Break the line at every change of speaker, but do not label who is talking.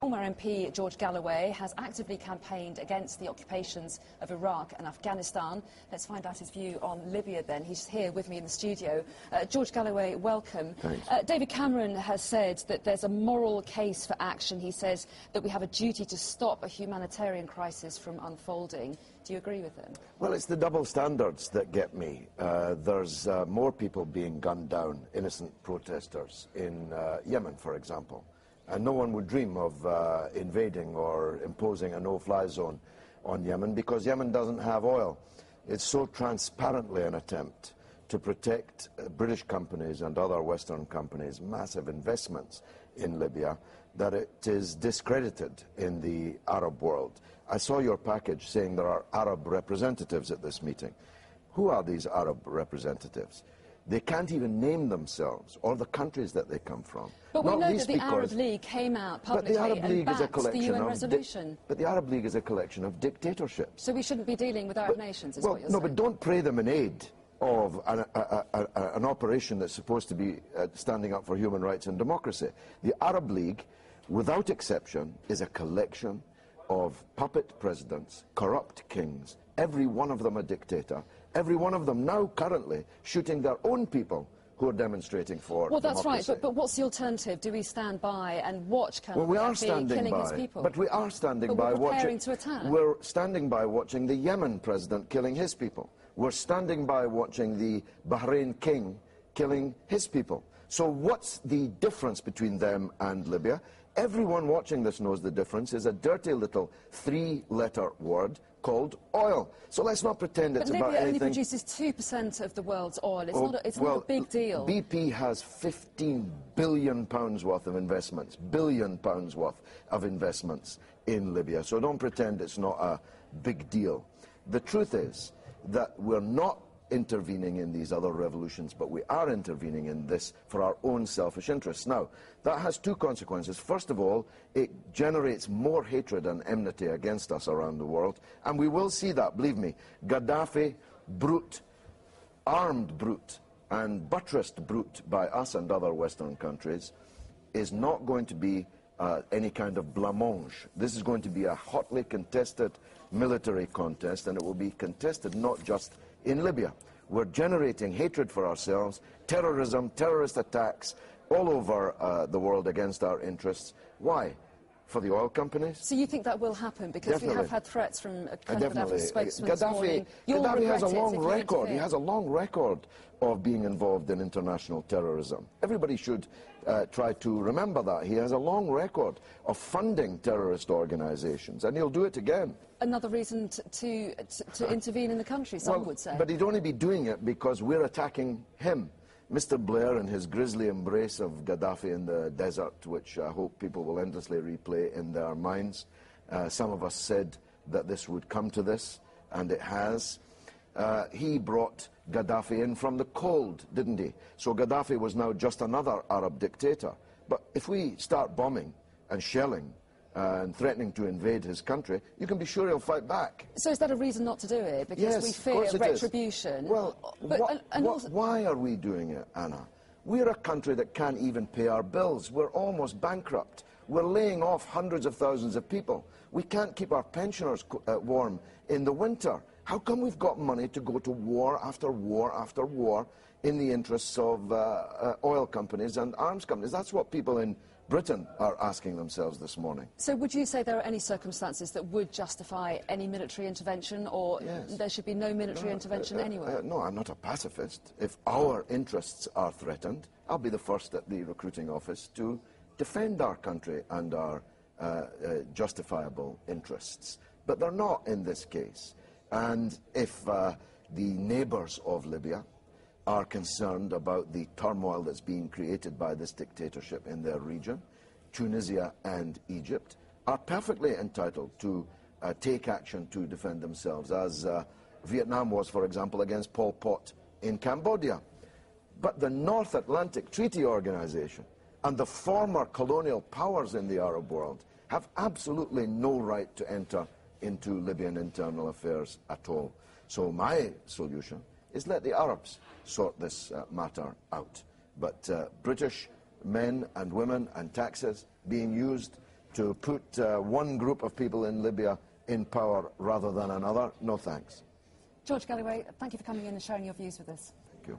Former MP George Galloway has actively campaigned against the occupations of Iraq and Afghanistan. Let's find out his view on Libya then. He's here with me in the studio. George Galloway, welcome.
Thanks.
David Cameron has said that there's a moral case for action. He says that we have a duty to stop a humanitarian crisis from unfolding. Do you agree with him?
Well, it's the double standards that get me. There's more people being gunned down, innocent protesters, in Yemen, for example. And no one would dream of invading or imposing a no-fly zone on Yemen because Yemen doesn't have oil. It's so transparently an attempt to protect British companies and other Western companies' massive investments in Libya that it is discredited in the Arab world. I saw your package saying there are Arab representatives at this meeting. Who are these Arab representatives? They can't even name themselves or the countries that they come from.
But we know that the Arab League came out publicly and backed the UN resolution.
But the Arab League is a collection of dictatorships.
So we shouldn't be dealing with Arab nations, is what you're
saying?
No,
but don't pray them in aid of an operation that's supposed to be standing up for human rights and democracy. The Arab League, without exception, is a collection of puppet presidents, corrupt kings, every one of them a dictator, every one of them now currently shooting their own people who are demonstrating for
Well, that's
democracy.
right, but what's the alternative? Do we stand by and watch Colonel
we are
Gaddafi
standing
killing
by,
his people?
But we are standing by
we're preparing
watching...
to attack.
We're standing by watching the Yemen president killing his people. We're standing by watching the Bahrain king killing his people. So what's the difference between them and Libya? Everyone watching this knows the difference is a dirty little three-letter word called oil. So let's not pretend it's about anything...
But Libya only produces 2% of the world's oil. It's not a big deal.
BP has £15 billion worth of investments, £billion worth of investments in Libya. So don't pretend it's not a big deal. The truth is that we're not intervening in these other revolutions, but we are intervening in this for our own selfish interests. Now, that has two consequences. First of all, it generates more hatred and enmity against us around the world, and we will see that, believe me. Gaddafi, brute, armed brute, and buttressed brute by us and other Western countries, is not going to be any kind of blancmange. This is going to be a hotly contested military contest, and it will be contested not just in Libya. We're generating hatred for ourselves, terrorism, terrorist attacks all over the world against our interests. Why? For the oil companies?
So you think that will happen? Because
Definitely.
we have had threats from a Gaddafi spokesman this morning.
Gaddafi has a long record. He has a long record of being involved in international terrorism. Everybody should try to remember that. He has a long record of funding terrorist organizations, and he'll do it again.
Another reason to intervene in the country, some would say.
But he'd only be doing it because we're attacking him. Mr. Blair and his grisly embrace of Gaddafi in the desert, which I hope people will endlessly replay in their minds. Some of us said that this would come to this, and it has. He brought Gaddafi in from the cold, didn't he? So Gaddafi was now just another Arab dictator. But if we start bombing and shelling and threatening to invade his country, you can be sure he'll fight back.
So is that a reason not to do it? Because
yes,
we fear retribution?
Well, why are we doing it, Anna? We're a country that can't even pay our bills. We're almost bankrupt. We're laying off hundreds of thousands of people. We can't keep our pensioners warm in the winter. How come we've got money to go to war after war after war in the interests of oil companies and arms companies? That's what people in Britain are asking themselves this morning.
So would you say there are any circumstances that would justify any military intervention, or there should be no military intervention anywhere?
No, I'm not a pacifist. If our interests are threatened, I'll be the first at the recruiting office to defend our country and our justifiable interests. But they're not in this case. And if the neighbours of Libya are concerned about the turmoil that's being created by this dictatorship in their region, Tunisia and Egypt are perfectly entitled to take action to defend themselves, as Vietnam was, for example, against Pol Pot in Cambodia. But the North Atlantic Treaty Organization and the former colonial powers in the Arab world have absolutely no right to enter into Libyan internal affairs at all. So my solution is let the Arabs sort this matter out. But British men and women and taxes being used to put one group of people in Libya in power rather than another, no thanks.
George Galloway, thank you for coming in and sharing your views with us.
Thank you.